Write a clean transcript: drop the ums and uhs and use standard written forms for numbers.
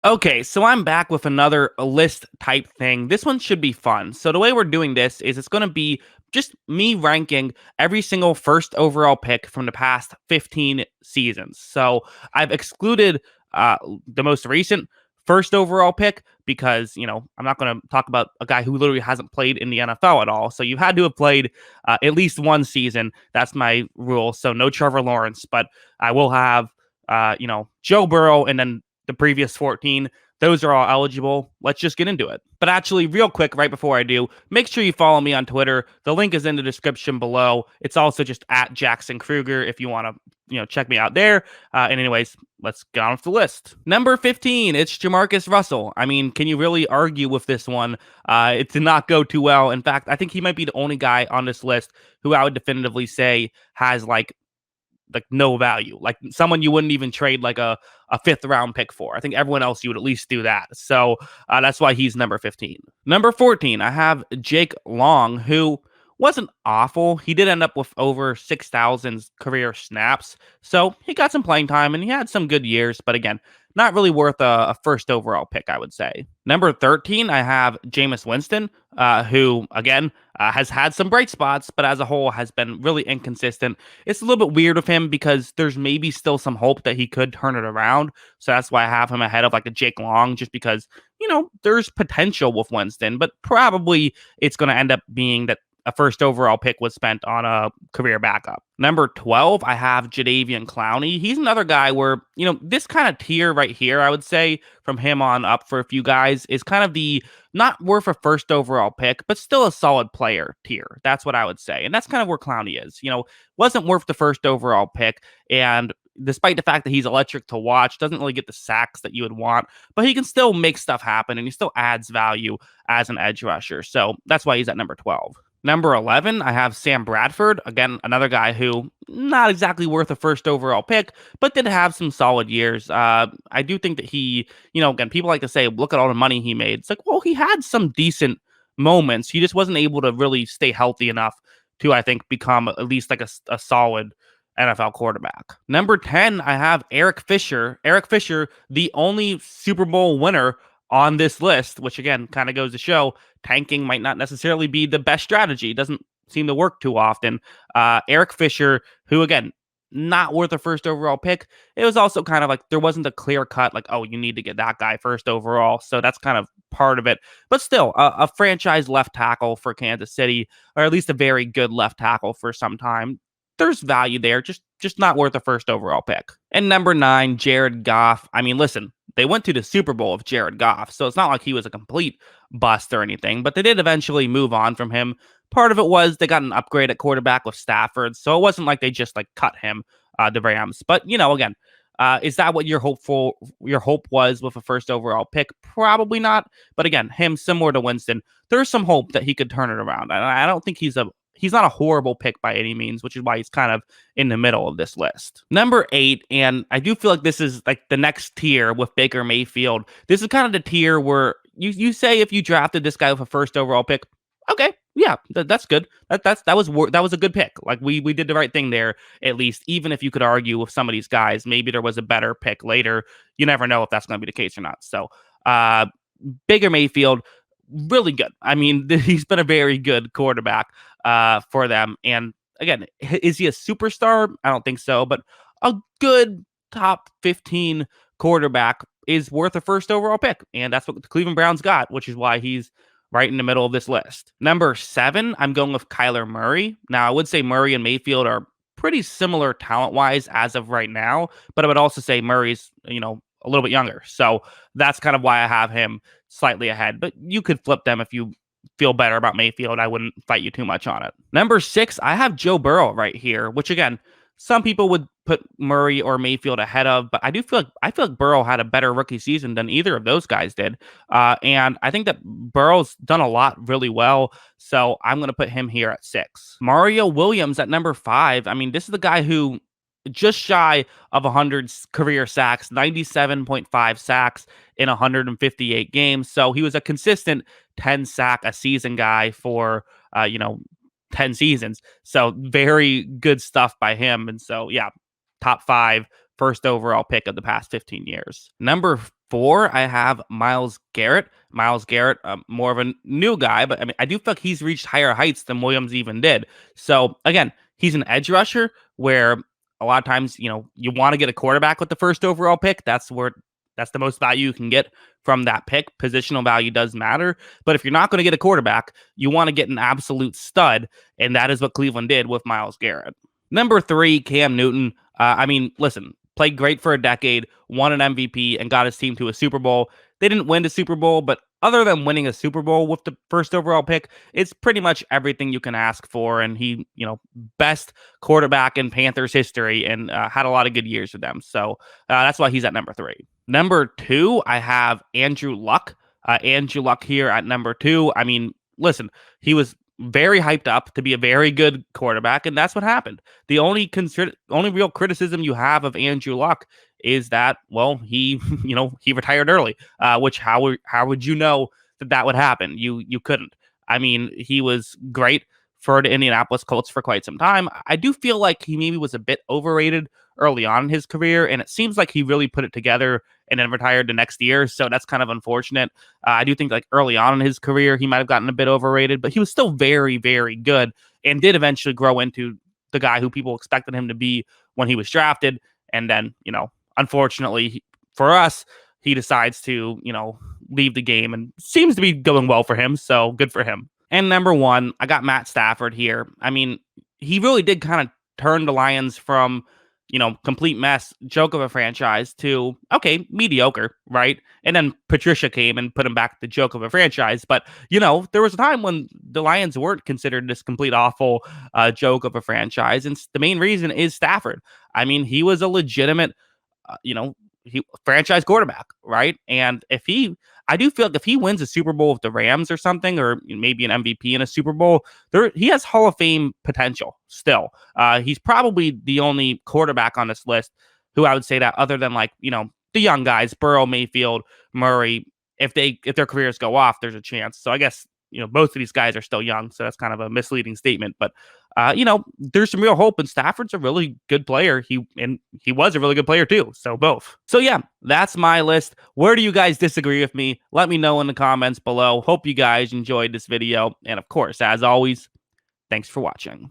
Okay, so I'm back with another list type thing. This one should be fun. So the way we're doing this is it's going to be just me ranking every single first overall pick from the past 15 seasons. So I've excluded uh, the most recent first overall pick because, I'm not going to talk about a guy who literally hasn't played in the NFL at all. So you've had to have played at least one season. That's my rule. So no Trevor Lawrence, but I will have Joe Burrow and then the previous 14. Those are all eligible. Let's just get into it. But actually, real quick, right before I do, make sure you follow me on Twitter. The link is in the description below. It's also just at Jackson Kruger if you want to, check me out there. And anyways, let's get on with the list. Number 15, it's JaMarcus Russell. I mean, can you really argue with this one? It did not go too well. In fact, I think he might be the only guy on this list who I would definitively say has like no value, like someone you wouldn't even trade like a fifth round pick for. I think everyone else you would at least do that. So that's why he's number 15. Number 14, I have Jake Long, who wasn't awful. He did end up with over 6,000 career snaps. So he got some playing time and he had some good years. But again, not really worth a first overall pick, I would say. Number 13, I have Jameis Winston, who, again, has had some bright spots, but as a whole has been really inconsistent. It's a little bit weird of him because there's maybe still some hope that he could turn it around. So that's why I have him ahead of like a Jake Long, just because, there's potential with Winston, but probably it's going to end up being that a first overall pick was spent on a career backup. Number 12, I have Jadeveon Clowney. He's another guy where, this kind of tier right here, I would say, from him on up for a few guys, is kind of the not worth a first overall pick, but still a solid player tier. That's what I would say. And that's kind of where Clowney is. Wasn't worth the first overall pick. And despite the fact that he's electric to watch, doesn't really get the sacks that you would want, but he can still make stuff happen and he still adds value as an edge rusher. So that's why he's at number 12. Number 11, I have Sam Bradford. Again, another guy who not exactly worth a first overall pick, but did have some solid years. I do think that he, again, people like to say, look at all the money he made. It's like, well, he had some decent moments. He just wasn't able to really stay healthy enough to, I think, become at least like a solid NFL quarterback. Number 10, I have Eric Fisher. Eric Fisher, the only Super Bowl winner on this list, which again kind of goes to show tanking might not necessarily be the best strategy. It doesn't seem to work too often. Eric Fisher, who again, not worth a first overall pick. It was also kind of like there wasn't a clear cut, like, oh, you need to get that guy first overall. So that's kind of part of it. But still, a franchise left tackle for Kansas City, or at least a very good left tackle for some time. There's value there, just not worth a first overall pick. And number 9, Jared Goff. I mean, listen, they went to the Super Bowl with Jared Goff, so it's not like he was a complete bust or anything, but they did eventually move on from him. Part of it was they got an upgrade at quarterback with Stafford, so it wasn't like they just like cut him, the Rams. But again, is that what your hope was with a first overall pick? Probably not. But again, him similar to Winston, there's some hope that he could turn it around. And I don't think he's not a horrible pick by any means, which is why he's kind of in the middle of this list. Number 8, and I do feel like this is like the next tier with Baker Mayfield. This is kind of the tier where you say if you drafted this guy with a first overall pick, okay, yeah, that's good. That was a good pick. Like we did the right thing there, at least. Even if you could argue with some of these guys, maybe there was a better pick later. You never know if that's going to be the case or not. So, Baker Mayfield, really good. I mean, he's been a very good quarterback for them. And again, is he a superstar? I don't think so, but a good top 15 quarterback is worth a first overall pick. And that's what the Cleveland Browns got, which is why he's right in the middle of this list. Number 7, I'm going with Kyler Murray. Now, I would say Murray and Mayfield are pretty similar talent-wise as of right now, but I would also say Murray's, a little bit younger. So that's kind of why I have him slightly ahead. But you could flip them if you feel better about Mayfield. I wouldn't fight you too much on it. Number 6, I have Joe Burrow right here, which again, some people would put Murray or Mayfield ahead of, but I feel like Burrow had a better rookie season than either of those guys did. And I think that Burrow's done a lot really well. So I'm going to put him here at 6. Mario Williams at number 5. I mean, this is the guy who just shy of 100 career sacks, 97.5 sacks in 158 games. So he was a consistent 10 sack a season guy for, 10 seasons. So very good stuff by him. And so, yeah, top 5 first overall pick of the past 15 years. Number 4, I have Myles Garrett. Myles Garrett, more of a new guy, but I mean, I do feel like he's reached higher heights than Williams even did. So again, he's an edge rusher where a lot of times, you want to get a quarterback with the first overall pick. That's the most value you can get from that pick. Positional value does matter, but if you're not going to get a quarterback, you want to get an absolute stud, and that is what Cleveland did with Myles Garrett. Number 3, Cam Newton. I mean, listen, played great for a decade, won an MVP, and got his team to a Super Bowl. They didn't win the Super Bowl, but other than winning a Super Bowl with the first overall pick, it's pretty much everything you can ask for. And he, best quarterback in Panthers history, and had a lot of good years with them. So that's why he's at number 3. Number 2, I have Andrew Luck. Andrew Luck here at number 2. I mean, listen, he was very hyped up to be a very good quarterback, and that's what happened. The only real criticism you have of Andrew Luck is that, well, he he retired early. Which how would you know that would happen? You couldn't. I mean, he was great for the Indianapolis Colts for quite some time. I do feel like he maybe was a bit overrated early on in his career, and it seems like he really put it together and then retired the next year. So that's kind of unfortunate. I do think like early on in his career, he might have gotten a bit overrated, but he was still very, very good and did eventually grow into the guy who people expected him to be when he was drafted. And then, unfortunately for us, he decides to, leave the game, and seems to be going well for him. So good for him. And number 1, I got Matt Stafford here. I mean, he really did kind of turn the Lions from, complete mess, joke of a franchise to, okay, mediocre, right? And then Patricia came and put him back to joke of a franchise. But, there was a time when the Lions weren't considered this complete awful joke of a franchise. And the main reason is Stafford. I mean, he was a legitimate, he franchise quarterback, right? And I do feel like if he wins a Super Bowl with the Rams or something, or maybe an MVP in a Super Bowl, he has Hall of Fame potential still. He's probably the only quarterback on this list who I would say that, other than like, the young guys, Burrow, Mayfield, Murray, if their careers go off, there's a chance. So I guess, both of these guys are still young, so that's kind of a misleading statement. But there's some real hope, and Stafford's a really good player. He was a really good player too. So both. So yeah, that's my list. Where do you guys disagree with me? Let me know in the comments below. Hope you guys enjoyed this video, and of course, as always, thanks for watching.